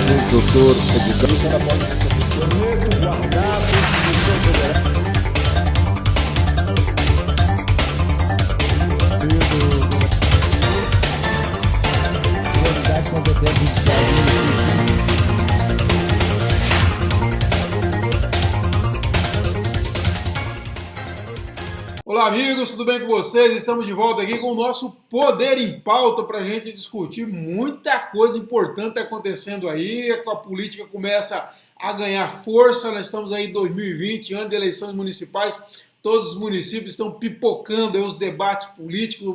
doutor Edgar. Isso ainda pode ser guardado, prioridade competente judicial de Olá, amigos, tudo bem com vocês? Estamos de volta aqui com o nosso Poder em Pauta para a gente discutir muita coisa importante acontecendo aí. A política começa a ganhar força. Nós estamos aí em 2020, ano de eleições municipais. Todos os municípios estão pipocando aí os debates políticos.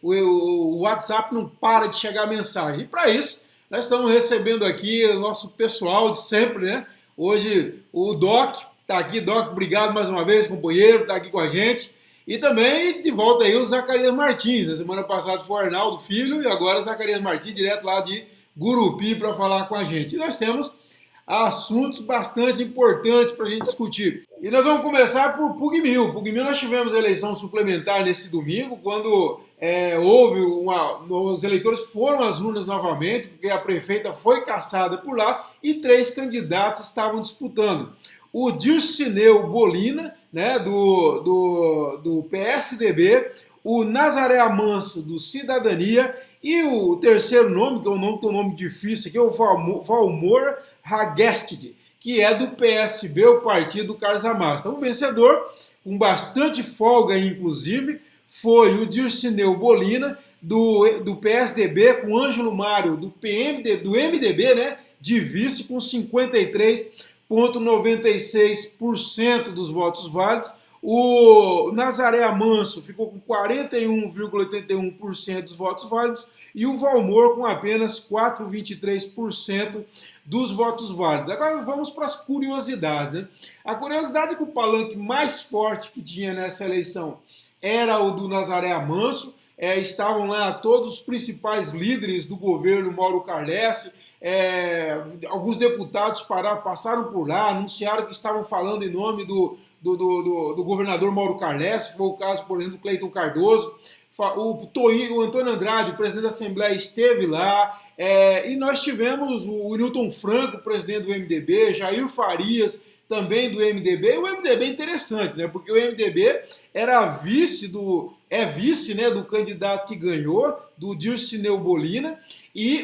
O WhatsApp não para de chegar mensagem. E para isso, nós estamos recebendo aqui o nosso pessoal de sempre, né? Hoje o Doc está aqui. Doc, obrigado mais uma vez, companheiro, está aqui com a gente. E também de volta aí o Zacarias Martins. Na semana passada foi o Arnaldo Filho e agora o Zacarias Martins, direto lá de Gurupi, para falar com a gente. E nós temos assuntos bastante importantes para a gente discutir. E nós vamos começar por Pugmil. Pugmil, nós tivemos a eleição suplementar nesse domingo, quando os eleitores foram às urnas novamente, porque a prefeita foi cassada por lá e 3 candidatos estavam disputando. O Dircineu Bolina, né, do PSDB, o Nazaré Amanso, do Cidadania, e o terceiro nome, que é um nome difícil aqui, é o Valmor Hagestid, que é do PSB, o partido do Carlos Amastro. Então, o vencedor, com bastante folga, inclusive, foi o Dircineu Bolina, do PSDB, com o Ângelo Mário, do MDB, né, de vice, com 53,96% dos votos válidos. O Nazaré Amanso ficou com 41,81% dos votos válidos e o Valmor com apenas 4,23% dos votos válidos. Agora vamos para as curiosidades, né? A curiosidade é que o palanque mais forte que tinha nessa eleição era o do Nazaré Amanso. Estavam lá todos os principais líderes do governo Mauro Carlesse. Alguns deputados passaram por lá, anunciaram que estavam falando em nome do governador Mauro Carlesse. Foi o caso, por exemplo, do Cleiton Cardoso. O Antônio Andrade, o presidente da Assembleia, esteve lá. E nós tivemos o Newton Franco, presidente do MDB, Jair Farias, também do MDB. O MDB é interessante, né? Porque o MDB era vice, né, do candidato que ganhou, do Dircineu Bolina,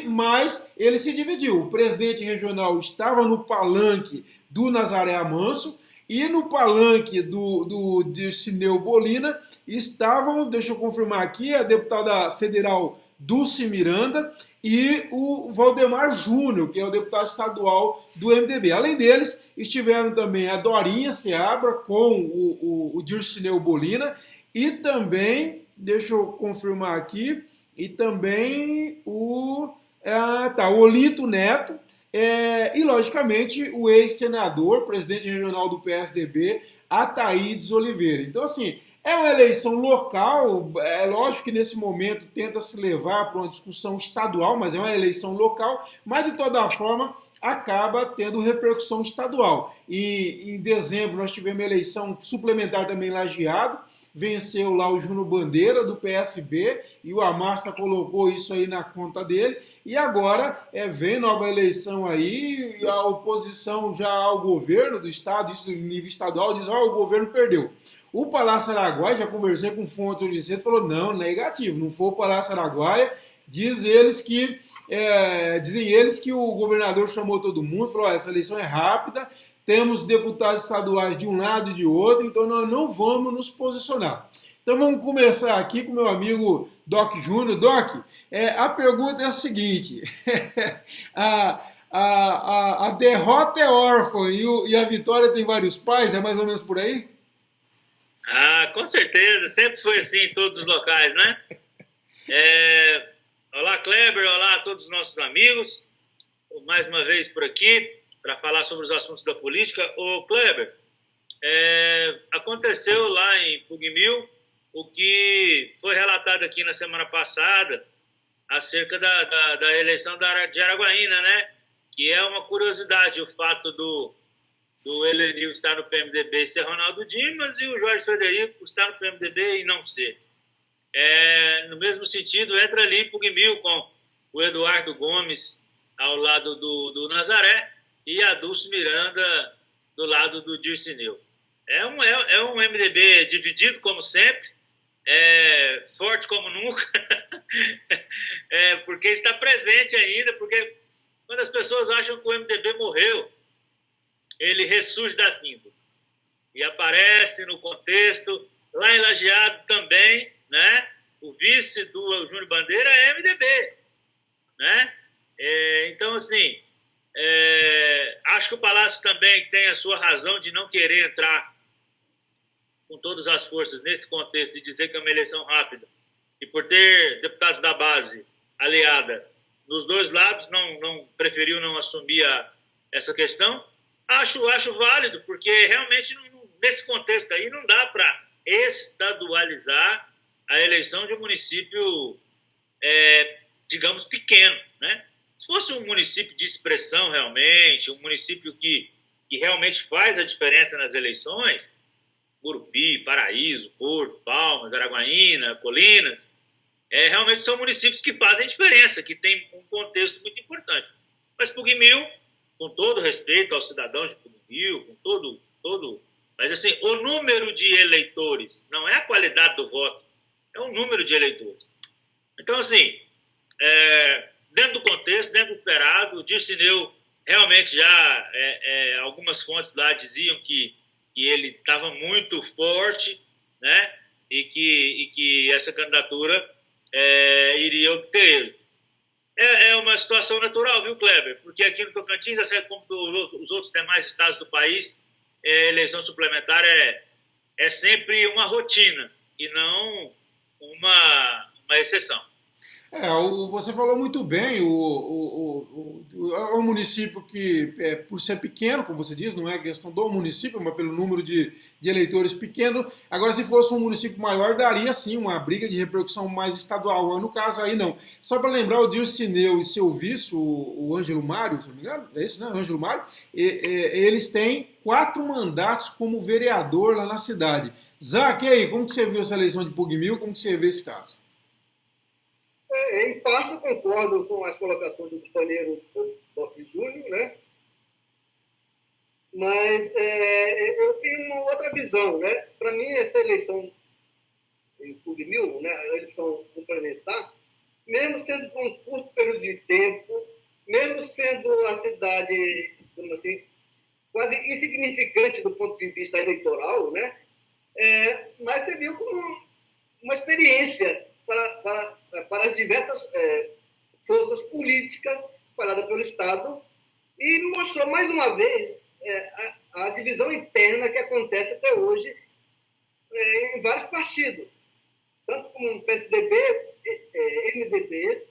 mas ele se dividiu. O presidente regional estava no palanque do Nazaré Amanso e no palanque do Dircineu Bolina estavam, deixa eu confirmar aqui, a deputada federal Dulce Miranda e o Valdemar Júnior, que é o deputado estadual do MDB. Além deles, estiveram também a Dorinha Seabra com o Dircineu Bolina e também, deixa eu confirmar aqui, e também o Olito Neto e, logicamente, o ex-senador, presidente regional do PSDB, Ataídes Oliveira. Então, assim, é uma eleição local, é lógico que nesse momento tenta se levar para uma discussão estadual, mas é uma eleição local, mas de toda forma acaba tendo repercussão estadual. E em dezembro nós tivemos uma eleição suplementar também em Lajeado, venceu lá o Júnior Bandeira do PSB e o Amasta colocou isso aí na conta dele. E agora vem nova eleição aí e a oposição já ao governo do estado, isso em nível estadual, diz: o governo perdeu. O Palácio Araguaia, já conversei com fontes hoje cedo, falou: não, negativo, não foi o Palácio Araguaia. Dizem eles que o governador chamou todo mundo, falou: essa eleição é rápida, temos deputados estaduais de um lado e de outro, então nós não vamos nos posicionar. Então vamos começar aqui com meu amigo Doc Júnior. Doc, a pergunta é a seguinte: a derrota é órfã e a vitória tem vários pais, é mais ou menos por aí? Com certeza, sempre foi assim em todos os locais, né? Olá, Kleber, olá a todos os nossos amigos, mais uma vez por aqui, para falar sobre os assuntos da política. Ô, Kleber, aconteceu lá em Pugmil o que foi relatado aqui na semana passada acerca da eleição de Araguaína, né? Que é uma curiosidade o fato do Helenil estar no PMDB e ser Ronaldo Dimas, e o Jorge Frederico estar no PMDB e não ser. No mesmo sentido, entra ali Pugmil com o Eduardo Gomes ao lado do Nazaré, e a Dulce Miranda do lado do Dircineu. É um MDB dividido, como sempre, forte como nunca, porque está presente ainda, porque quando as pessoas acham que o MDB morreu, ele ressurge da cinza e aparece no contexto. Lá em Lajeado também, né? O vice do Júnior Bandeira é MDB, né? Então, assim, acho que o Palácio também tem a sua razão de não querer entrar com todas as forças nesse contexto e dizer que é uma eleição rápida. E por ter deputados da base aliada nos dois lados, preferiu não assumir essa questão. Acho válido, porque realmente nesse contexto aí não dá para estadualizar a eleição de um município, digamos, pequeno, né? Se fosse um município de expressão realmente, um município que realmente faz a diferença nas eleições, Gurupi, Paraíso, Porto, Palmas, Araguaína, Colinas, realmente são municípios que fazem diferença, que têm um contexto muito importante. Mas Pugmil, com todo respeito aos cidadãos de Pugmil, com todo... Mas, assim, o número de eleitores, não é a qualidade do voto, é o número de eleitores. Então, assim, dentro do contexto, dentro do esperado, o Dircineu realmente já, algumas fontes lá diziam que ele estava muito forte, né? E que essa candidatura iria obter êxito. É uma situação natural, viu, Kleber? Porque aqui no Tocantins, assim como os outros demais estados do país, eleição suplementar é sempre uma rotina e não uma exceção. Você falou muito bem, é um município que, por ser pequeno, como você diz, não é questão do município, mas pelo número de eleitores pequeno. Agora, se fosse um município maior, daria sim uma briga de repercussão mais estadual. No caso aí, não. Só para lembrar, o Dircineu e seu vice, o Ângelo Mário, se não me engano, é isso, né? Ângelo Mário, eles têm 4 mandatos como vereador lá na cidade. Zac, e aí, como que você viu essa eleição de Pugmil? Como que você vê esse caso? Em parte, eu concordo com as colocações do companheiro Doc Júnior, né? Mas eu tenho uma outra visão, né? Para mim, essa eleição em Pugmil, né, a eleição complementar, mesmo sendo por um curto período de tempo, mesmo sendo a cidade, como assim, quase insignificante do ponto de vista eleitoral, né? Mas você viu como uma experiência para as diversas forças políticas espalhadas pelo Estado e mostrou mais uma vez a divisão interna que acontece até hoje em vários partidos, tanto como PSDB, MDB.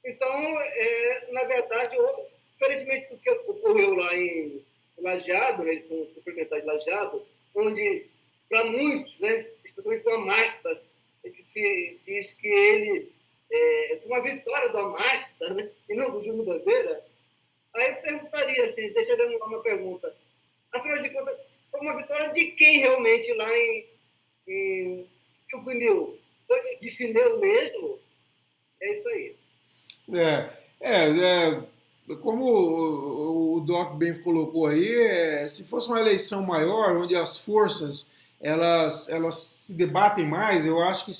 Então, na verdade, diferentemente do que ocorreu lá em Lajeado, né, eles são suplementares de Lajeado, onde, para muitos, né, especialmente o Amasta, que se diz que ele foi uma vitória do Amasta, né, e não do Júnior Bandeira. Aí eu perguntaria, assim, deixaria uma pergunta. Afinal de contas, foi uma vitória de quem realmente lá em Pugmil? Foi de Sineu mesmo? É isso aí. Como o Doc bem colocou aí, se fosse uma eleição maior, onde as forças elas se debatem mais, eu acho que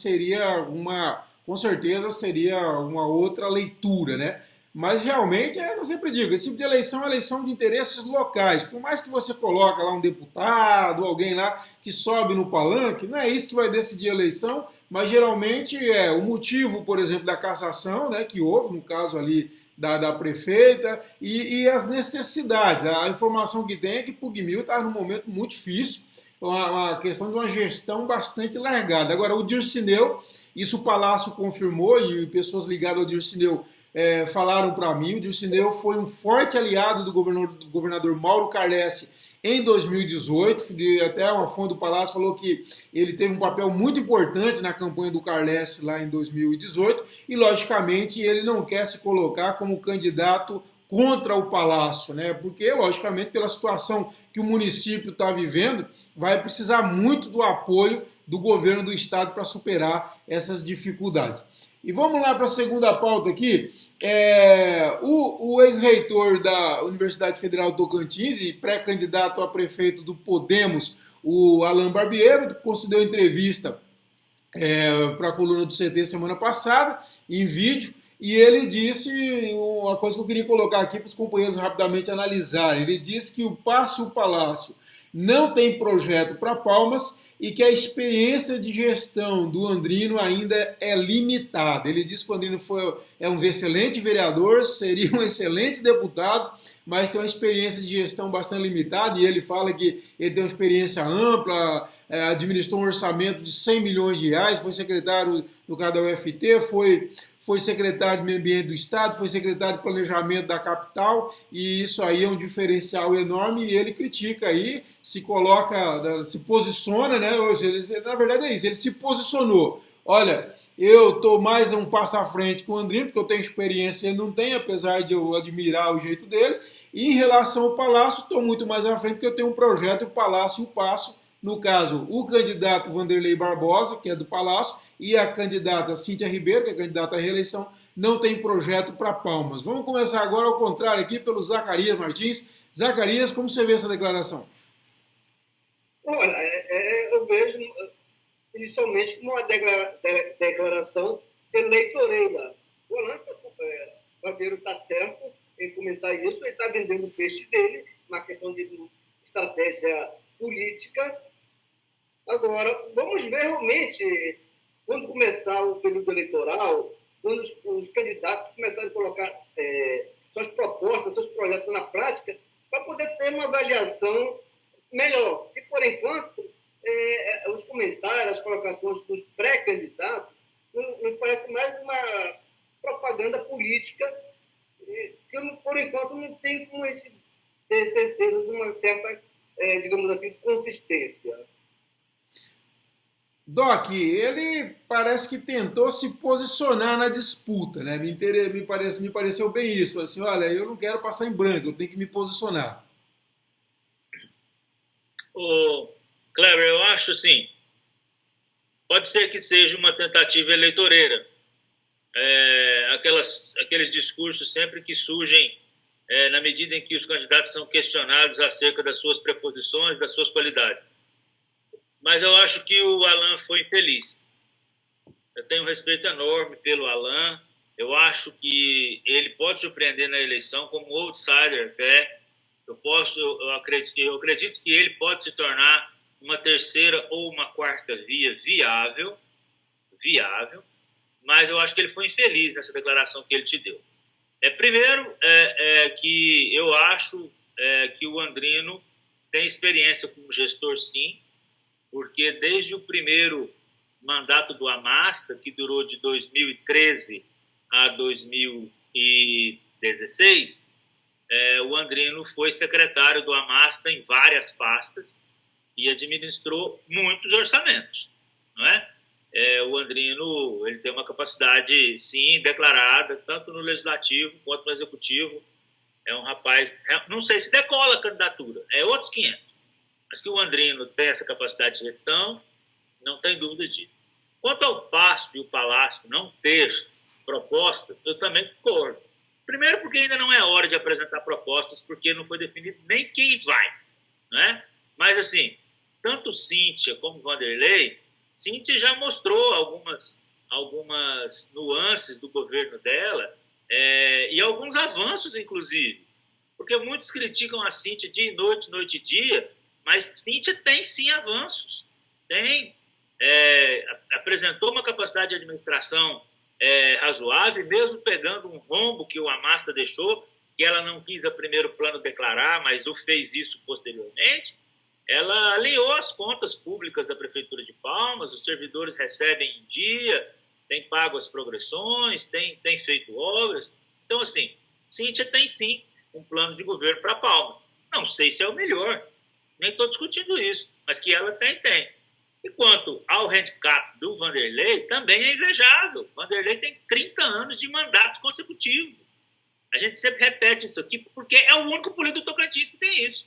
com certeza seria uma outra leitura, né? Mas realmente, eu sempre digo, esse tipo de eleição é eleição de interesses locais. Por mais que você coloque lá um deputado, alguém lá que sobe no palanque, não é isso que vai decidir a eleição, mas geralmente o motivo, por exemplo, da cassação, né, que houve, no caso ali da prefeita, e as necessidades. A informação que tem é que Pugmil está num momento muito difícil, uma questão de uma gestão bastante largada. Agora, o Dircineu, isso o Palácio confirmou, e pessoas ligadas ao Dircineu falaram para mim, o Dircineu foi um forte aliado do governador Mauro Carlesse em 2018, até uma fonte do Palácio falou que ele teve um papel muito importante na campanha do Carlesse lá em 2018, e logicamente ele não quer se colocar como candidato contra o Palácio, né? Porque, logicamente, pela situação que o município está vivendo, vai precisar muito do apoio do governo do estado para superar essas dificuldades. E vamos lá para a segunda pauta aqui. ex-reitor da Universidade Federal do Tocantins e pré-candidato a prefeito do Podemos, o Alan Barbiero, concedeu entrevista para a coluna do CT semana passada, em vídeo, e ele disse uma coisa que eu queria colocar aqui para os companheiros rapidamente analisarem. Ele disse que o Palácio não tem projeto para Palmas e que a experiência de gestão do Andrino ainda é limitada. Ele disse que o Andrino é um excelente vereador, seria um excelente deputado, mas tem uma experiência de gestão bastante limitada, e ele fala que ele tem uma experiência ampla, administrou um orçamento de 100 milhões de reais, foi secretário do caso da UFT, foi secretário de Meio Ambiente do Estado, foi secretário de Planejamento da capital, e isso aí é um diferencial enorme, e ele critica aí, se coloca, se posiciona, né? Hoje, na verdade é isso, ele se posicionou. Olha, eu estou mais um passo à frente com o Andrino, porque eu tenho experiência, ele não tem, apesar de eu admirar o jeito dele, e em relação ao Palácio, estou muito mais à frente, porque eu tenho um projeto, o Palácio e o Passo, no caso, o candidato Vanderlei Barbosa, que é do Palácio, e a candidata Cíntia Ribeiro, que é candidata à reeleição, não tem projeto para Palmas. Vamos começar agora ao contrário aqui pelo Zacarias Martins. Zacarias, como você vê essa declaração? Olha, eu vejo inicialmente como uma declaração eleitoreira. O Alan Barbeiro está certo em comentar isso, ele está vendendo o peixe dele, uma questão de estratégia política. Agora, vamos ver realmente, quando começar o período eleitoral, quando os candidatos começarem a colocar suas propostas, seus projetos na prática, para poder ter uma avaliação melhor. E, por enquanto, os comentários, as colocações dos pré-candidatos nos parece mais uma propaganda política que, por enquanto, não tem como ter certeza de uma certa, digamos assim, consistência. Doc, ele parece que tentou se posicionar na disputa, né? Me pareceu bem isso. Falei assim, olha, eu não quero passar em branco, eu tenho que me posicionar. Ô, Kleber, eu acho assim, pode ser que seja uma tentativa eleitoreira. Aqueles discursos sempre que surgem na medida em que os candidatos são questionados acerca das suas preposições, das suas qualidades. Mas eu acho que o Alan foi infeliz. Eu tenho um respeito enorme pelo Alan. Eu acho que ele pode surpreender na eleição como outsider até. Eu acredito que ele pode se tornar uma terceira ou uma quarta via viável, mas eu acho que ele foi infeliz nessa declaração que ele te deu. Primeiro, que eu acho que o Andrino tem experiência como gestor, sim, porque desde o primeiro mandato do Amasta, que durou de 2013 a 2016, o Andrino foi secretário do Amasta em várias pastas e administrou muitos orçamentos, não é? O Andrino, ele tem uma capacidade, sim, declarada, tanto no Legislativo quanto no Executivo. É um rapaz, não sei se decola a candidatura, outros 500. Mas que o Andrino tem essa capacidade de gestão, não tem dúvida disso. Quanto ao Passo e o Palácio não ter propostas, eu também concordo. Primeiro porque ainda não é hora de apresentar propostas, porque não foi definido nem quem vai, né? Mas, assim, tanto Cíntia como Vanderlei, Cíntia já mostrou algumas nuances do governo dela e alguns avanços, inclusive. Porque muitos criticam a Cíntia dia e noite, noite e dia, mas Cíntia tem, sim, avanços. Apresentou uma capacidade de administração razoável, mesmo pegando um rombo que o Amasta deixou, que ela não quis a primeiro plano declarar, mas fez isso posteriormente. Ela alinhou as contas públicas da Prefeitura de Palmas, os servidores recebem em dia, tem pago as progressões, tem feito obras. Então, assim, Cíntia tem, sim, um plano de governo para Palmas. Não sei se é o melhor, nem estou discutindo isso, mas que ela tem. E quanto ao handicap do Vanderlei, também é invejável. Vanderlei tem 30 anos de mandato consecutivo. A gente sempre repete isso aqui, porque é o único político tocantins que tem isso.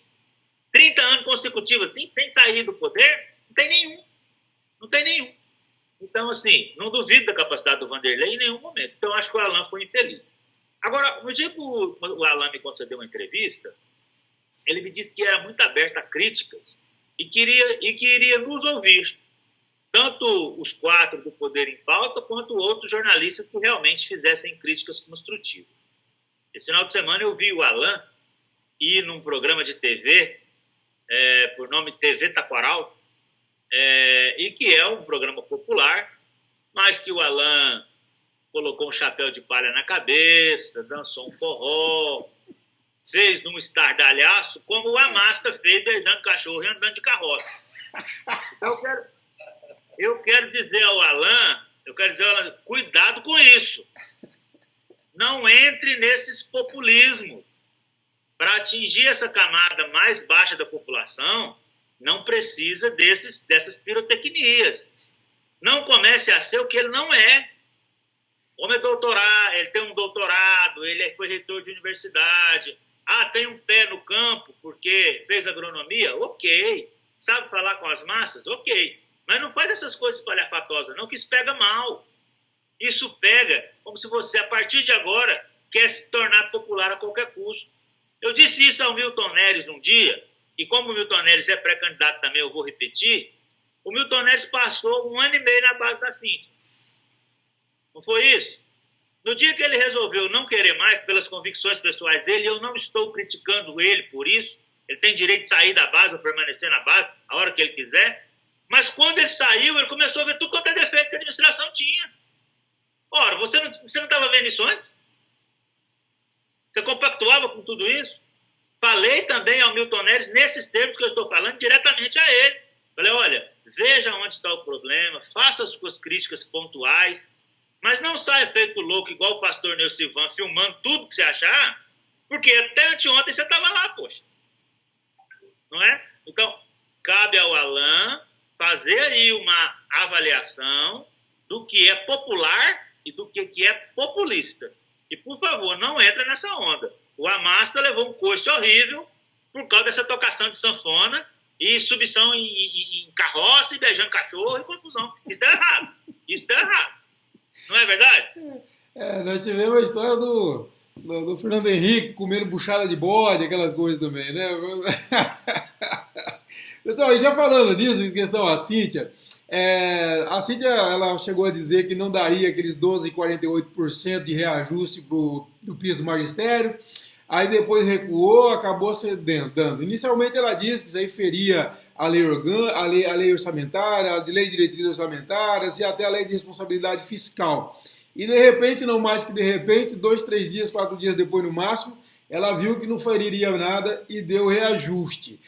30 anos consecutivos, assim, sem sair do poder, não tem nenhum. Então, assim, não duvido da capacidade do Vanderlei em nenhum momento. Então, acho que o Alan foi infeliz. Agora, no dia que o Alan me concedeu uma entrevista, ele me disse que era muito aberto a críticas e que iria nos ouvir, tanto os 4 do Poder em Pauta, quanto outros jornalistas que realmente fizessem críticas construtivas. Esse final de semana eu vi o Alan ir num programa de TV, por nome TV Taquaral, e que é um programa popular, mas que o Alan colocou um chapéu de palha na cabeça, dançou um forró, fez num estardalhaço, como o Amasta fez beijando cachorro e andando de carroça. Então, eu quero dizer ao Alan, cuidado com isso. Não entre nesses populismos. Para atingir essa camada mais baixa da população, não precisa dessas pirotecnias. Não comece a ser o que ele não é. O homem é doutorado, ele tem um doutorado, ele foi reitor de universidade. Tem um pé no campo porque fez agronomia? Ok. Sabe falar com as massas? Ok. Mas não faz essas coisas espalhafatosas, não, que isso pega mal. Isso pega como se você, a partir de agora, quer se tornar popular a qualquer custo. Eu disse isso ao Milton Neres um dia, e como o Milton Neres é pré-candidato também, eu vou repetir, o Milton Neres passou 1 ano e meio na base da Cíntia. Não foi isso? No dia que ele resolveu não querer mais, pelas convicções pessoais dele, eu não estou criticando ele por isso, ele tem direito de sair da base ou permanecer na base a hora que ele quiser, mas quando ele saiu, ele começou a ver tudo quanto é defeito que a administração tinha. Ora, você não estava vendo isso antes? Você compactuava com tudo isso? Falei também ao Milton Neres, nesses termos que eu estou falando, diretamente a ele. Falei, olha, veja onde está o problema, faça as suas críticas pontuais, mas não saia feito louco, igual o pastor Neucivan, filmando tudo que você achar, porque até anteontem você estava lá, poxa. Não é? Então, cabe ao Alan fazer aí uma avaliação do que é popular e do que é populista. E, por favor, não entra nessa onda. O Amasta levou um coice horrível por causa dessa tocação de sanfona e subição em carroça e beijando cachorro e confusão. Isso é errado. Isso é errado. Não é verdade? Nós tivemos a história do Fernando Henrique comendo buchada de bode, aquelas coisas também, né? Pessoal, e já falando nisso, em questão à Cíntia, a Cíntia ela chegou a dizer que não daria aqueles 12,48% de reajuste do piso magistério, aí depois recuou, acabou dando. Inicialmente ela disse que isso aí feria a lei orçamentária, a lei de diretrizes orçamentárias e até a lei de responsabilidade fiscal. E de repente, não mais que de repente, 2, 3 dias, 4 dias depois no máximo, ela viu que não fariria nada e deu reajuste.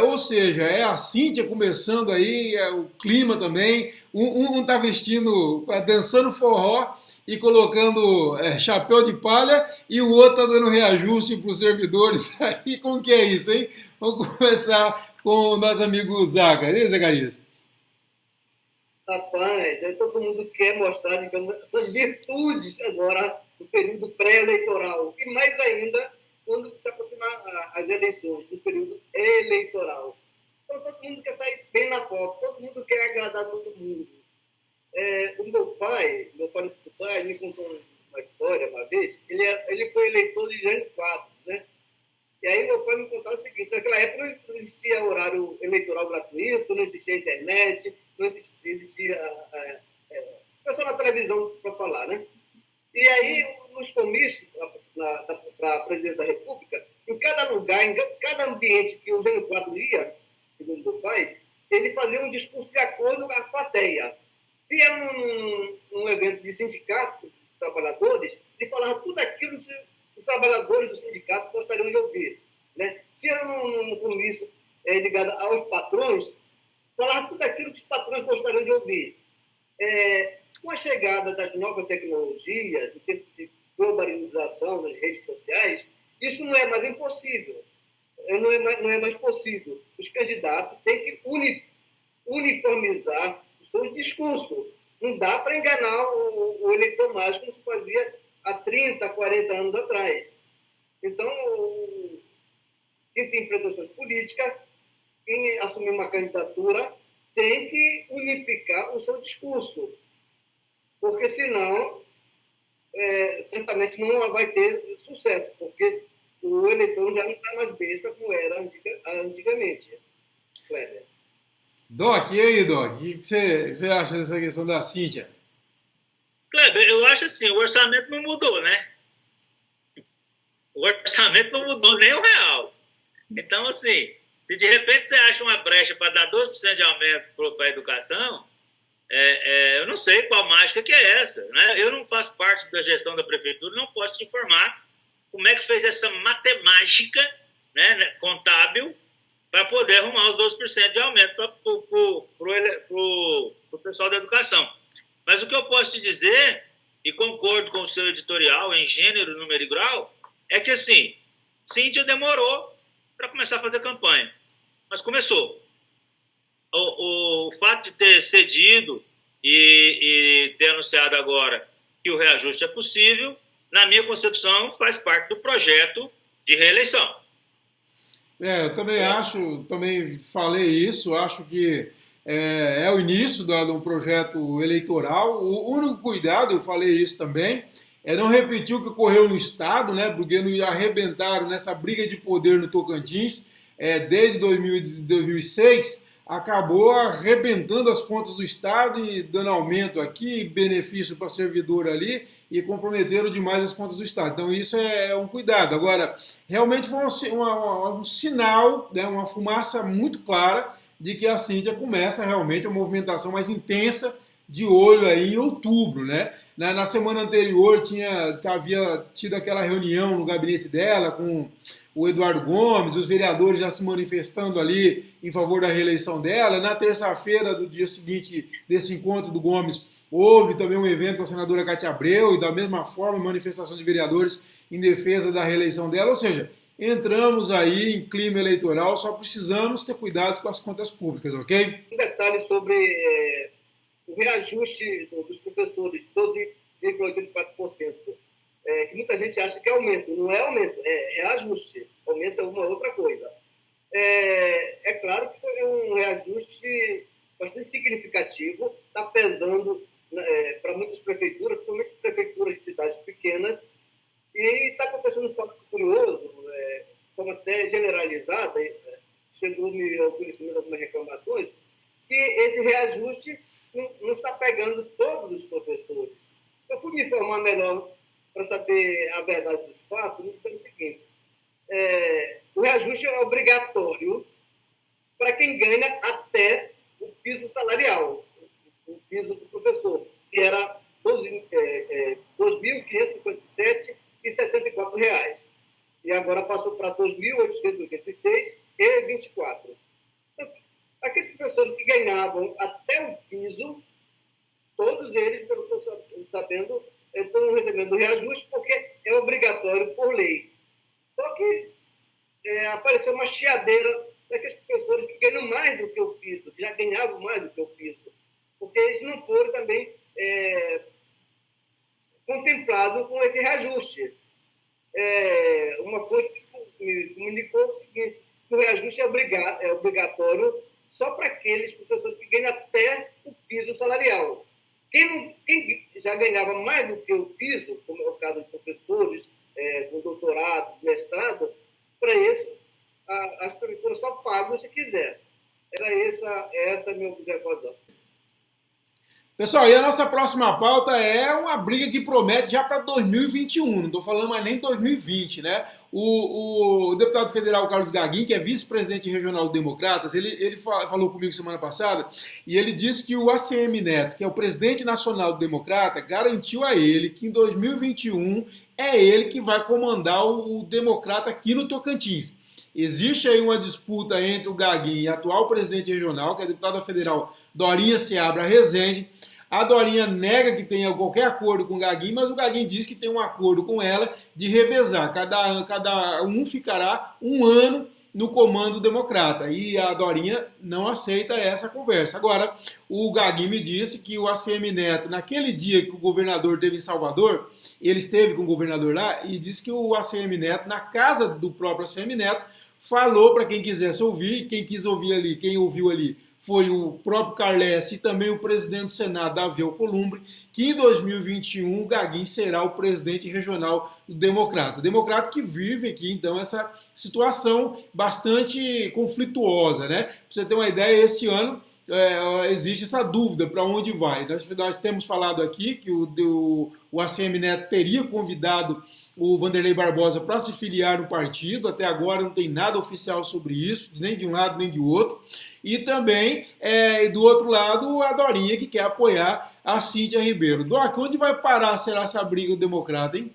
Ou seja, a Cíntia começando aí, o clima também, um tá vestindo, dançando forró e colocando chapéu de palha e o outro tá dando reajuste para os servidores. Aí como que é isso, hein? Vamos começar com o nosso amigo Zaga. E aí, Zacarias? Rapaz, todo mundo quer mostrar, digamos, suas virtudes agora no período pré-eleitoral. E mais ainda quando se aproximar as eleições, no período eleitoral. Então, todo mundo quer sair bem na foto, todo mundo quer agradar todo mundo. O meu falecido pai, me contou uma história uma vez. Ele foi eleitor de Jânio Quadros, né? E aí meu pai me contava o seguinte: naquela época não existia horário eleitoral gratuito, não existia internet, não existia pessoa na televisão para falar, né? E aí, nos comícios para a presidência da República, em cada lugar, em cada ambiente que o Jânio Quadros ia, segundo meu pai, ele fazia um discurso de acordo com a plateia. Se era um evento de sindicato de trabalhadores, ele falava tudo aquilo que os trabalhadores do sindicato gostariam de ouvir. Né? Se era um comício ligado aos patrões, falava tudo aquilo que os patrões gostariam de ouvir. Com a chegada das novas tecnologias, de globalização das redes sociais, isso não é mais impossível. Não é mais possível. Os candidatos têm que uniformizar o seu discurso. Não dá para enganar o eleitor mais como se fazia há 30, 40 anos atrás. Então, quem tem pretensões políticas, quem assumir uma candidatura, tem que unificar o seu discurso. Porque, senão, certamente não vai ter sucesso, porque o eleitor já não está mais besta como era antigamente. Kleber. Doc, e aí, Doc? O que você acha dessa questão da Cíntia? Kleber, eu acho assim, o orçamento não mudou, né? O orçamento não mudou nem o real. Então, assim, se de repente você acha uma brecha para dar 12% de aumento para a educação, eu não sei qual mágica que é essa, né? Eu não faço parte da gestão da prefeitura, não posso te informar como é que fez essa matemática, né, contábil para poder arrumar os 12% de aumento para o pessoal da educação. Mas o que eu posso te dizer, e concordo com o seu editorial em gênero, número e grau, é que, assim, Cíntia demorou para começar a fazer campanha, mas começou. O fato de ter cedido e ter anunciado agora que o reajuste é possível, na minha concepção, faz parte do projeto de reeleição. Eu também acho, também falei isso, acho que é o início de um projeto eleitoral. O único cuidado, eu falei isso também, é não repetir o que ocorreu no Estado, né? Porque arrebentaram nessa briga de poder no Tocantins, desde 2006, acabou arrebentando as contas do Estado e dando aumento aqui, benefício para servidor ali, e comprometeram demais as contas do Estado. Então isso é um cuidado. Agora, realmente foi um sinal, né, uma fumaça muito clara de que a Cíntia começa realmente uma movimentação mais intensa de olho aí em outubro, né? Na semana anterior havia tido aquela reunião no gabinete dela com o Eduardo Gomes, os vereadores já se manifestando ali em favor da reeleição dela. Na terça-feira do dia seguinte desse encontro do Gomes, houve também um evento com a senadora Cátia Abreu e da mesma forma manifestação de vereadores em defesa da reeleição dela, ou seja, entramos aí em clima eleitoral, só precisamos ter cuidado com as contas públicas, ok? Um detalhe sobre o reajuste dos professores, 12,84%, que muita gente acha que é aumento. Não é aumento, é reajuste. Aumento é uma outra coisa. É claro que foi um reajuste bastante significativo, está pesando para muitas prefeituras, principalmente prefeituras de cidades pequenas, e está acontecendo um fato curioso, de forma até generalizada, chegou-me ao conhecimento de algumas reclamações, que esse reajuste não está pegando todos os professores. Eu fui me informar melhor para saber a verdade dos fatos, no seguinte: o reajuste é obrigatório para quem ganha até o piso salarial, o piso do professor, que era R$ 2.557,74. E agora passou para R$ 2.886,24. Então, aqueles professores que ganhavam até o piso, todos eles, pelo que eu estou sabendo, estão recebendo reajuste porque é obrigatório por lei. Só que apareceu uma chiadeira daqueles professores que ganham mais do que o piso, que já ganhavam mais do que o piso, porque eles não foram também contemplados com esse reajuste. Uma fonte me comunicou o seguinte: que o reajuste é obrigatório só para aqueles professores que ganham até o piso salarial. Quem já ganhava mais do que o piso, como é o caso de professores com doutorado, mestrado, para esses, as prefeituras só pagam se quiser. Era essa a minha observação. Pessoal, e a nossa próxima pauta é uma briga que promete já para 2021, não estou falando mais nem 2020, né? O deputado federal Carlos Gaguin, que é vice-presidente regional do Democratas, ele falou comigo semana passada e ele disse que o ACM Neto, que é o presidente nacional do Democrata, garantiu a ele que em 2021 é ele que vai comandar o Democrata aqui no Tocantins. Existe aí uma disputa entre o Gaguin e a atual presidente regional, que é a deputada federal Dorinha Seabra Rezende. A Dorinha nega que tenha qualquer acordo com o Gaguin, mas o Gaguin diz que tem um acordo com ela de revezar. Cada um ficará um ano no comando democrata. E a Dorinha não aceita essa conversa. Agora, o Gaguin me disse que o ACM Neto, naquele dia que o governador esteve em Salvador, ele esteve com o governador lá e disse que o ACM Neto, na casa do próprio ACM Neto, falou para quem quisesse ouvir, quem quis ouvir ali, quem ouviu ali, foi o próprio Carles e também o presidente do Senado, Davi Alcolumbre, que em 2021 o Gagin será o presidente regional do Democrata. O Democrata que vive aqui, então, essa situação bastante conflituosa, né? Pra você ter uma ideia, esse ano existe essa dúvida para onde vai. Nós temos falado aqui que o ACM Neto teria convidado o Vanderlei Barbosa para se filiar no partido. Até agora não tem nada oficial sobre isso, nem de um lado nem de outro. E também, do outro lado, a Dorinha, que quer apoiar a Cíntia Ribeiro. Doc, onde vai parar, será, essa briga democrata, hein?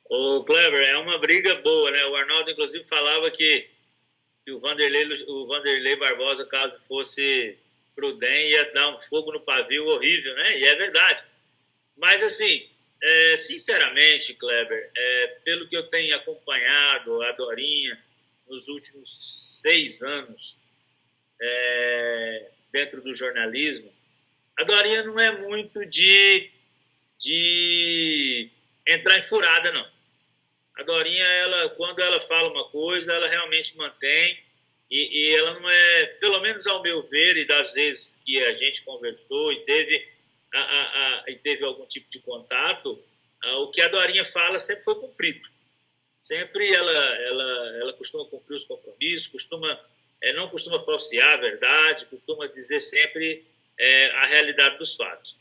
Ô, Kleber, é uma briga boa, né? O Arnaldo, inclusive, falava que o Vanderlei Barbosa, caso fosse pro DEM, ia dar um fogo no pavio horrível, né? E é verdade. Mas, assim, sinceramente, Kleber, pelo que eu tenho acompanhado a Dorinha nos últimos 6 anos dentro do jornalismo, a Dorinha não é muito de entrar em furada, não. A Dorinha, quando ela fala uma coisa, ela realmente mantém, e ela não é, pelo menos ao meu ver, e das vezes que a gente conversou e teve algum tipo de contato, o que a Dorinha fala sempre foi cumprido. Sempre ela costuma cumprir os compromissos, não costuma falsear a verdade, costuma dizer sempre a realidade dos fatos.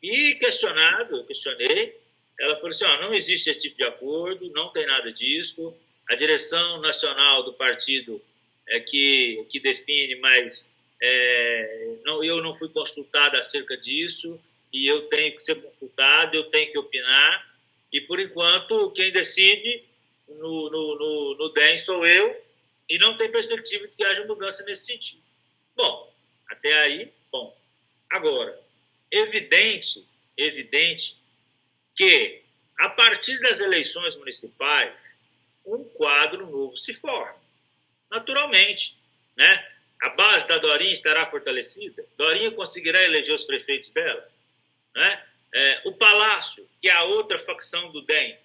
E questionei, ela falou assim, não existe esse tipo de acordo, não tem nada disso, a direção nacional do partido é que define, mas eu não fui consultada acerca disso, e eu tenho que ser consultado, eu tenho que opinar, e por enquanto quem decide no DEM sou eu, e não tem perspectiva de que haja mudança nesse sentido. Bom, até aí, bom. Agora, evidente que, a partir das eleições municipais, um quadro novo se forma. Naturalmente, né? A base da Dorinha estará fortalecida. Dorinha conseguirá eleger os prefeitos dela, né? O Palácio, que é a outra facção do DEM,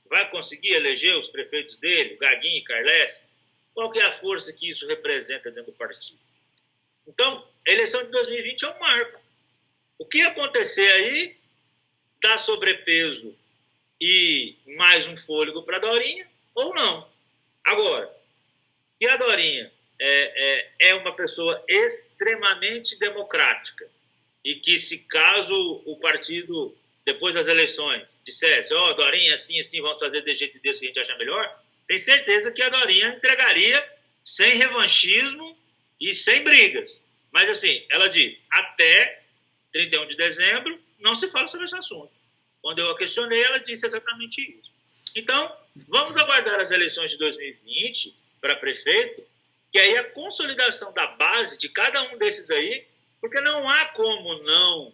vai conseguir eleger os prefeitos dele, Gagin e Carles? Qual que é a força que isso representa dentro do partido? Então, a eleição de 2020 é um marco. O que acontecer aí dá sobrepeso e mais um fôlego para a Dorinha ou não. Agora, e a Dorinha é uma pessoa extremamente democrática e que, se caso o partido, depois das eleições, dissesse, Dorinha, assim, vamos fazer desse jeito desse que a gente acha melhor, tem certeza que a Dorinha entregaria sem revanchismo e sem brigas. Mas, assim, ela diz, até 31 de dezembro não se fala sobre esse assunto. Quando eu a questionei, ela disse exatamente isso. Então, vamos aguardar as eleições de 2020 para prefeito, que aí a consolidação da base de cada um desses aí, porque não há como não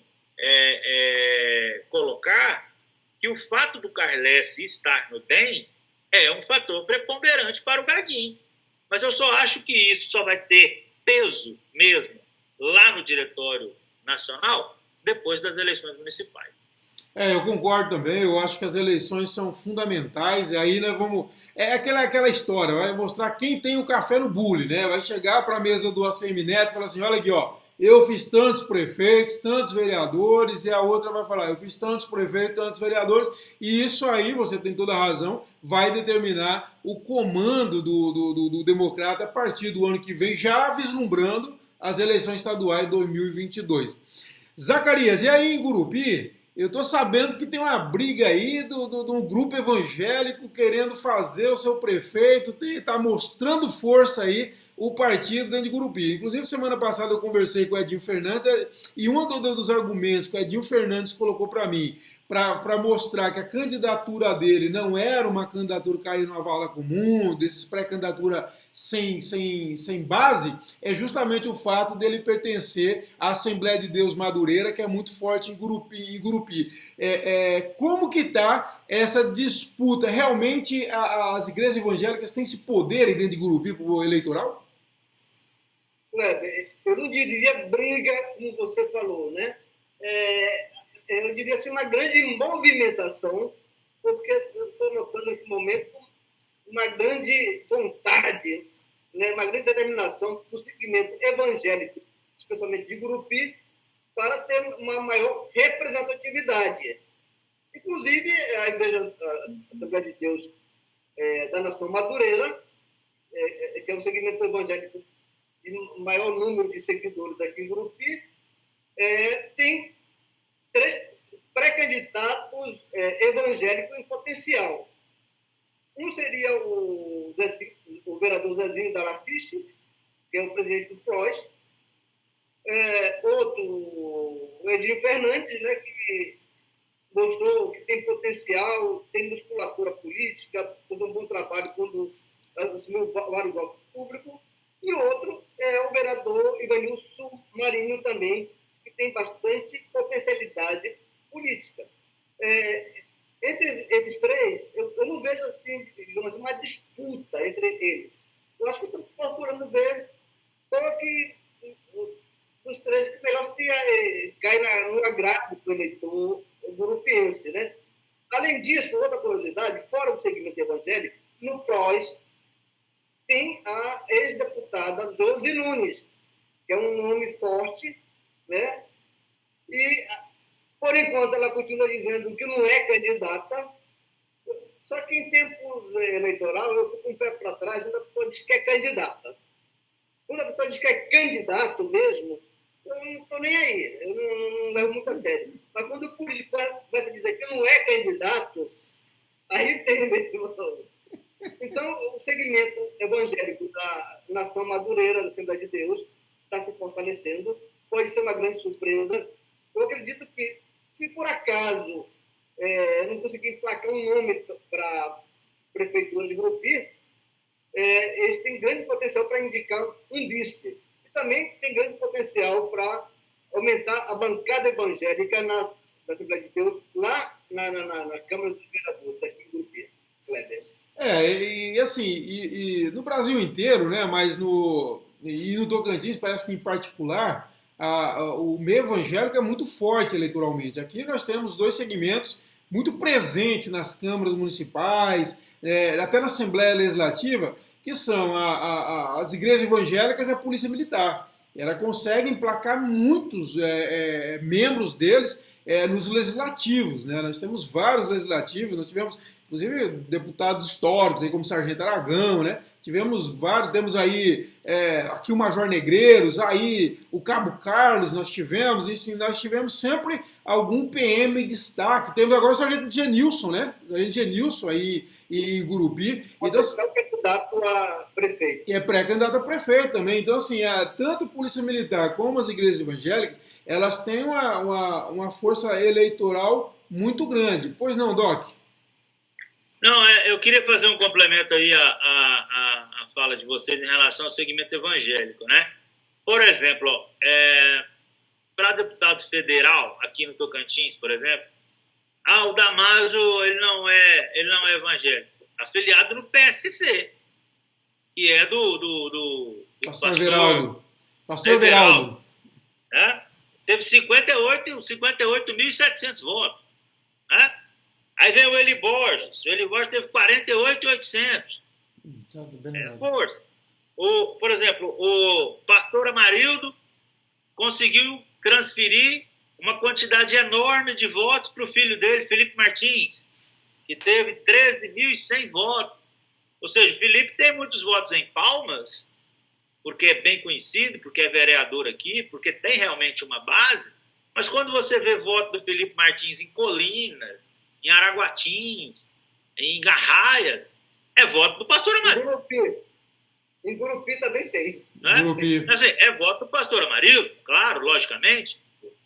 colocar que o fato do Carles estar no DEM é um fator preponderante para o Gagin. Mas eu só acho que isso só vai ter peso mesmo lá no Diretório Nacional depois das eleições municipais. Eu concordo também, eu acho que as eleições são fundamentais, e aí nós vamos... aquela história, vai mostrar quem tem o café no bule, né? Vai chegar para a mesa do ACM Neto e falar assim, olha aqui, eu fiz tantos prefeitos, tantos vereadores, e a outra vai falar, eu fiz tantos prefeitos, tantos vereadores, e isso aí, você tem toda a razão, vai determinar o comando do Democrata a partir do ano que vem, já vislumbrando as eleições estaduais de 2022. Zacarias, e aí em Gurupi, eu estou sabendo que tem uma briga aí de um grupo evangélico querendo fazer o seu prefeito, está mostrando força aí o partido dentro de Gurupi. Inclusive, semana passada eu conversei com o Edinho Fernandes e um dos argumentos que o Edinho Fernandes colocou para mim, para mostrar que a candidatura dele não era uma candidatura cair numa vala comum, desses pré-candidatura sem base, é justamente o fato dele pertencer à Assembleia de Deus Madureira, que é muito forte em Gurupi. Como que está essa disputa? Realmente as igrejas evangélicas têm esse poder dentro de Gurupi para o eleitoral? Eu não diria briga, como você falou, né? Eu diria assim, uma grande movimentação, porque eu estou notando nesse momento uma grande vontade né, uma grande determinação do segmento evangélico, especialmente de Gurupi, para ter uma maior representatividade. Inclusive, a Igreja Assembleia de Deus da Nação Madureira, que é um segmento evangélico de maior número de seguidores aqui em Gurupi, tem 3 pré-candidatos evangélicos em potencial. Um seria o vereador Zezinho Dalafiche, que é o presidente do PROS. Outro, o Edinho Fernandes, né, que mostrou que tem potencial, tem musculatura política, fez um bom trabalho quando assumiu vários votos públicos. E outro é o vereador Ivanilson Marinho também, que tem bastante potencialidade política. Entre esses 3, eu não vejo assim, digamos, uma disputa entre eles. Eu acho que estão procurando ver qual que dos 3 que melhor cai no agrado do eleitor gurupiense, né? Além disso, outra curiosidade, fora do segmento evangélico, no PROS tem a ex-deputada Josi Nunes, que é um nome forte, né? E, por enquanto, ela continua dizendo que não é candidata, só que em tempos eleitorais eu fico um pé para trás quando a pessoa diz que é candidata. Quando a pessoa diz que é candidato mesmo, eu não estou nem aí, eu não levo muito a sério. Mas quando o político começa a dizer que não é candidato, aí tem mesmo. Então, o segmento evangélico da Nação Madureira, da Assembleia de Deus, está se fortalecendo, pode ser uma grande surpresa. Eu acredito que, se por acaso não conseguir emplacar um nome para a Prefeitura de Gurupi, eles têm grande potencial para indicar um vice. E também tem grande potencial para aumentar a bancada evangélica da Assembleia de Deus, lá na Câmara dos Vereadores, aqui em Gurupi. E no Brasil inteiro, né, mas no Tocantins parece que em particular o meio evangélico é muito forte eleitoralmente. Aqui nós temos 2 segmentos muito presentes nas câmaras municipais, até na Assembleia Legislativa, que são as igrejas evangélicas e a Polícia Militar. Ela consegue emplacar muitos membros deles nos legislativos, né? Nós temos vários legislativos, nós tivemos, inclusive, deputados históricos, aí, como Sargento Aragão, né? Tivemos vários, temos aí aqui o Major Negreiros, aí o Cabo Carlos nós tivemos, e sim, nós tivemos sempre algum PM em destaque. Temos agora o Sargento Genilson, né? O Sargento Genilson aí em Gurupi. Então, é candidato a prefeito. E é pré-candidato a prefeito também. Então, assim, tanto a Polícia Militar como as igrejas evangélicas, elas têm uma força eleitoral muito grande. Pois não, Doc? Não, eu queria fazer um complemento aí à fala de vocês em relação ao segmento evangélico, né? Por exemplo, para deputado federal, aqui no Tocantins, por exemplo, o Damaso, ele não é evangélico, afiliado no PSC, que é do pastor Veraldo. Pastor Veraldo. Teve 58.700 votos, né? Aí vem o Eli Borges teve 48.800. Força. Por exemplo, o pastor Amarildo conseguiu transferir uma quantidade enorme de votos para o filho dele, Felipe Martins, que teve 13.100 votos. Ou seja, o Felipe tem muitos votos em Palmas, porque é bem conhecido, porque é vereador aqui, porque tem realmente uma base, mas quando você vê voto do Felipe Martins em Colinas, em Araguatins, em Garraias, é voto do pastor Amarildo. Em Gurupi também tem. Né? Assim, é voto do pastor Amarildo, claro, logicamente.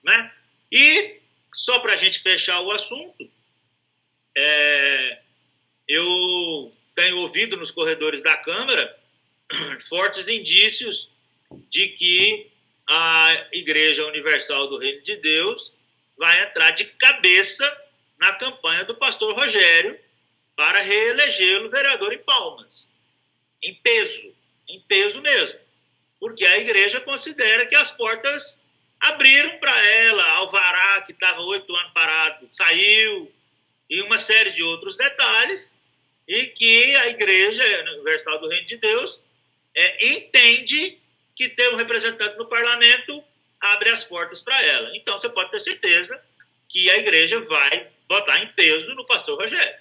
Né? E, só para a gente fechar o assunto, eu tenho ouvido nos corredores da Câmara fortes indícios de que a Igreja Universal do Reino de Deus vai entrar de cabeça na campanha do pastor Rogério para reelegê-lo vereador em Palmas. Em peso mesmo. Porque a igreja considera que as portas abriram para ela, Alvará, que estava 8 anos parado, saiu, e uma série de outros detalhes, e que a Igreja Universal do Reino de Deus entende que ter um representante no parlamento abre as portas para ela. Então, você pode ter certeza que a igreja vai votar em peso no pastor Rogério.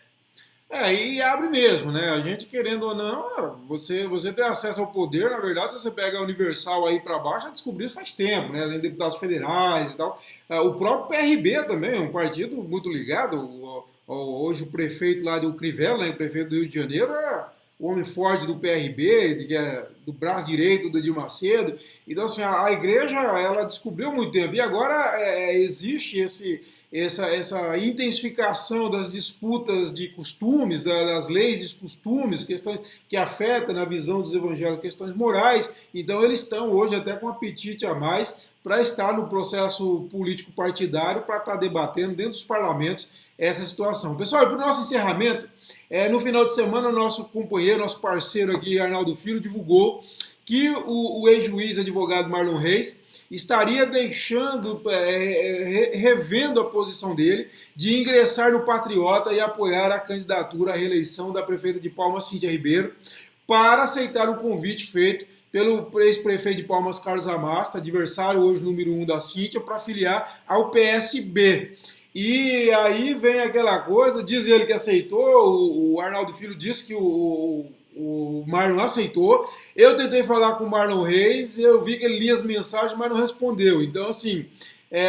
E abre mesmo, né? A gente, querendo ou não, você tem acesso ao poder, na verdade, se você pega a Universal aí para baixo, já descobriu isso faz tempo, né? Tem deputados federais e tal. O próprio PRB também, um partido muito ligado. Hoje o prefeito lá do Crivella, né, o prefeito do Rio de Janeiro, é o homem forte do PRB, do braço direito do Edir Macedo. Então, assim, a igreja, ela descobriu muito tempo. E agora existe essa intensificação das disputas de costumes, das leis de costumes, questões que afetam, na visão dos evangélicos, questões morais. Então, eles estão hoje até com um apetite a mais para estar no processo político partidário, para estar debatendo dentro dos parlamentos essa situação. Pessoal, para o nosso encerramento, no final de semana, o nosso companheiro, nosso parceiro aqui, Arnaldo Filho, divulgou que o ex-juiz advogado Marlon Reis estaria revendo a posição dele de ingressar no Patriota e apoiar a candidatura à reeleição da prefeita de Palmas, Cíntia Ribeiro, para aceitar o convite feito pelo ex-prefeito de Palmas, Carlos Amasta, adversário hoje número 1 da Cíntia, para filiar ao PSB. E aí vem aquela coisa, diz ele que aceitou, o Arnaldo Filho disse que o Marlon aceitou. Eu tentei falar com o Marlon Reis, eu vi que ele lia as mensagens, mas não respondeu. Então, assim,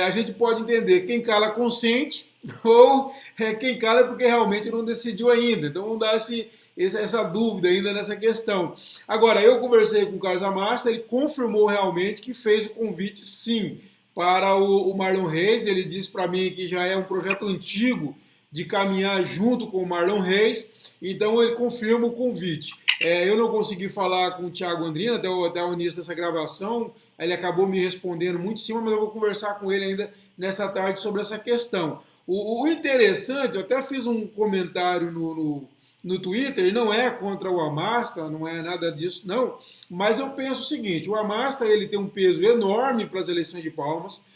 a gente pode entender quem cala consente ou quem cala é porque realmente não decidiu ainda. Então, vamos dar essa dúvida ainda nessa questão. Agora, eu conversei com o Carlos Amasta, ele confirmou realmente que fez o convite, sim, para o Marlon Reis. Ele disse para mim que já é um projeto antigo de caminhar junto com o Marlon Reis, então ele confirma o convite. Eu não consegui falar com o Thiago Andrino até o início dessa gravação, ele acabou me respondendo muito em cima, mas eu vou conversar com ele ainda nessa tarde sobre essa questão. O interessante, eu até fiz um comentário no Twitter, ele não é contra o Amasta, não é nada disso não, mas eu penso o seguinte, o Amasta ele tem um peso enorme para as eleições de Palmas.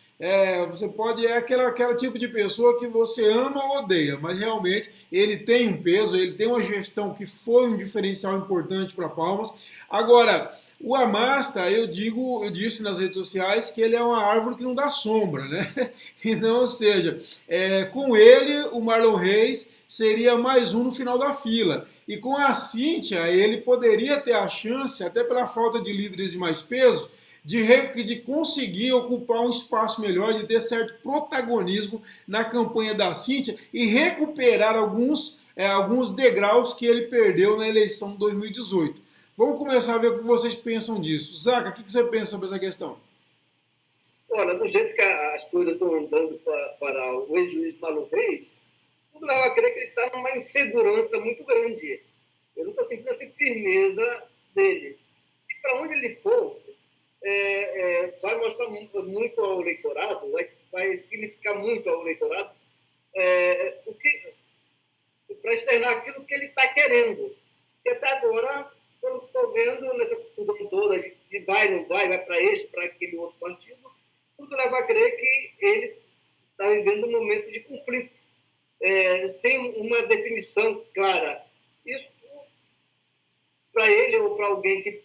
Você pode, aquele tipo de pessoa que você ama ou odeia, mas realmente ele tem um peso, ele tem uma gestão que foi um diferencial importante para Palmas. Agora, o Amasta, eu disse nas redes sociais que ele é uma árvore que não dá sombra, né? Então, ou seja, com ele, o Marlon Reis seria mais um no final da fila. E com a Cíntia, ele poderia ter a chance, até pela falta de líderes de mais peso, de conseguir ocupar um espaço melhor, de ter certo protagonismo na campanha da Cíntia e recuperar alguns degraus que ele perdeu na eleição de 2018. Vamos começar a ver o que vocês pensam disso. Zaca, o que você pensa sobre essa questão? Olha, do jeito que as coisas estão andando para o ex-juiz Marlon Reis, tudo leva a crer que ele está numa insegurança muito grande. Eu não estou sentindo essa firmeza dele. E para onde ele for, vai mostrar muito ao eleitorado, vai significar muito ao eleitorado, para externar aquilo que ele está querendo. E até agora, pelo que estou vendo, nessa confusão toda, de vai, vai para esse, para aquele outro partido, tudo leva a crer que ele está vivendo um momento de conflito, sem uma definição clara. Isso, para ele ou para alguém que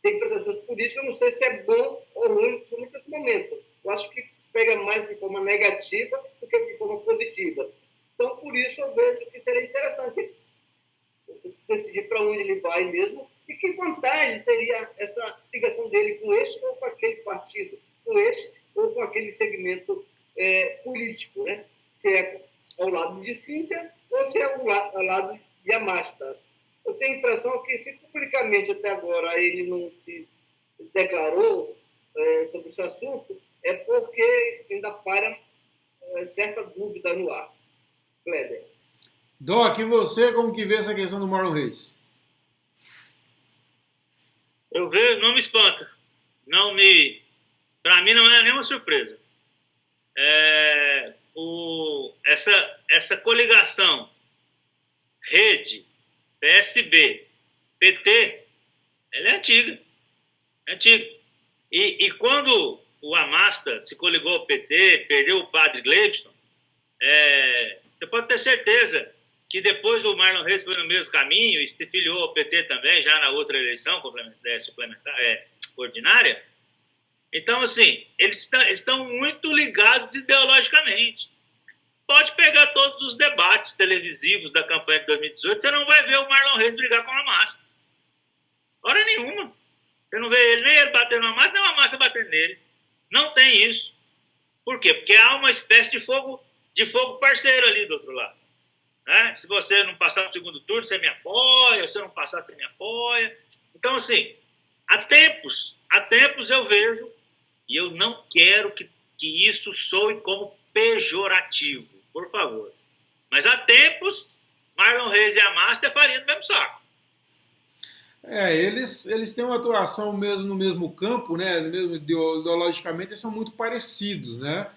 tem pretensões políticas, eu não sei se é bom ou ruim nesse momento. Eu acho que pega mais de forma negativa do que de forma positiva. Então, por isso, eu vejo que seria interessante decidir para onde ele vai mesmo e que vantagem teria essa ligação dele com este ou com aquele partido, com este ou com aquele segmento político, né? Se é ao lado de Cíntia ou se é ao lado de Amasta. Eu tenho a impressão que, se publicamente até agora ele não se declarou sobre esse assunto, é porque ainda paira certa dúvida no ar. Kleber. Doc, e você, como que vê essa questão do Marlon Reis? Eu vejo, não me espanta. Para mim não é nenhuma surpresa. Essa coligação Rede, PSB, PT, ela é antiga. E quando o Amasta se coligou ao PT, perdeu o padre Gleidson, você pode ter certeza que depois o Marlon Reis foi no mesmo caminho e se filiou ao PT também, já na outra eleição ordinária. Então, assim, eles estão muito ligados ideologicamente. Pode pegar todos os debates televisivos da campanha de 2018, você não vai ver o Marlon Reis brigar com a Massa. Hora nenhuma. Você não vê ele, nem ele batendo na Massa, nem a Massa batendo nele. Não tem isso. Por quê? Porque há uma espécie de fogo parceiro ali do outro lado. Né? Se você não passar no segundo turno, você me apoia. Se você não passar, você me apoia. Então, assim, há tempos eu vejo, e eu não quero que isso soe como pejorativo, por favor. Mas há tempos, Marlon Reis e a Massa é farinha do mesmo saco. Eles têm uma atuação mesmo no mesmo campo, né? Ideologicamente, eles são muito parecidos, né?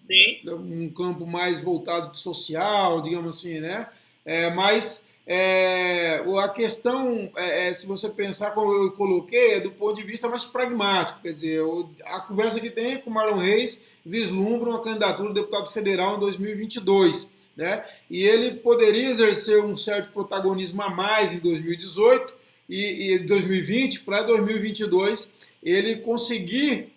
Sim. Um campo mais voltado social, digamos assim, né? Mas a questão, se você pensar como eu coloquei, é do ponto de vista mais pragmático. Quer dizer, a conversa que tem com o Marlon Reis vislumbra uma candidatura de deputado federal em 2022. Né? E ele poderia exercer um certo protagonismo a mais em 2018 e 2020, para 2022 ele conseguir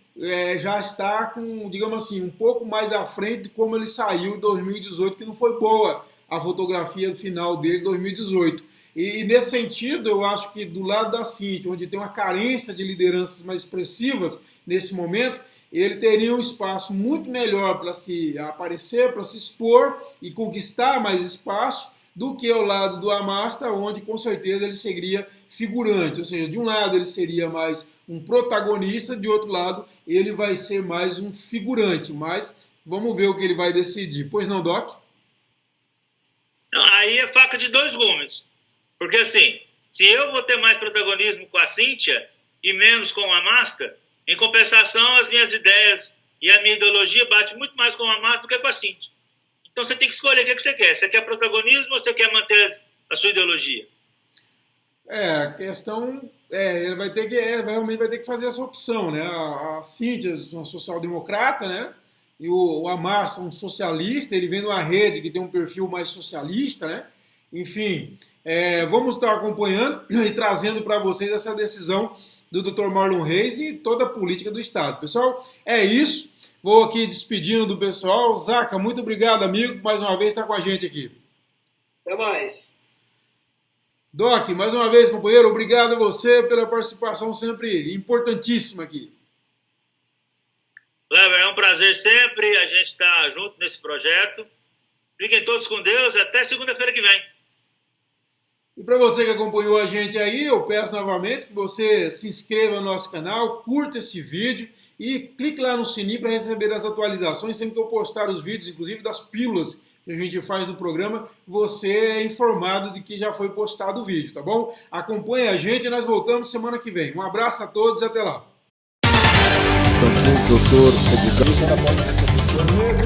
já estar com, digamos assim, um pouco mais à frente de como ele saiu em 2018, que não foi boa a fotografia final dele em 2018. E nesse sentido, eu acho que do lado da Cíntia, onde tem uma carência de lideranças mais expressivas nesse momento, ele teria um espaço muito melhor para se aparecer, para se expor e conquistar mais espaço do que ao lado do Amasta, onde com certeza ele seria figurante. Ou seja, de um lado ele seria mais um protagonista, de outro lado ele vai ser mais um figurante. Mas vamos ver o que ele vai decidir. Pois não, Doc? Aí é faca de dois gumes. Porque assim, se eu vou ter mais protagonismo com a Cíntia e menos com a Amasta, em compensação, as minhas ideias e a minha ideologia batem muito mais com a Amasta do que com a Cíntia. Então você tem que escolher o que você quer. Você quer protagonismo ou você quer manter a sua ideologia? A questão ele vai ter que realmente vai ter que fazer essa opção, né? A Cíntia é uma social-democrata, né? E o Amasta um socialista, ele vem de uma rede que tem um perfil mais socialista, né? Enfim, vamos estar acompanhando e trazendo para vocês essa decisão do Dr. Marlon Reis e toda a política do Estado. Pessoal, é isso. Vou aqui despedindo do pessoal. Zaca, muito obrigado, amigo, mais uma vez estar com a gente aqui. Até mais. Doc, mais uma vez, companheiro, obrigado a você pela participação sempre importantíssima aqui. Kleber, é um prazer sempre a gente estar junto nesse projeto. Fiquem todos com Deus e até segunda-feira que vem. E para você que acompanhou a gente aí, eu peço novamente que você se inscreva no nosso canal, curta esse vídeo e clique lá no sininho para receber as atualizações. Sempre que eu postar os vídeos, inclusive das pílulas que a gente faz no programa, você é informado de que já foi postado o vídeo, tá bom? Acompanhe a gente e nós voltamos semana que vem. Um abraço a todos e até lá. Doutor Educação da Polícia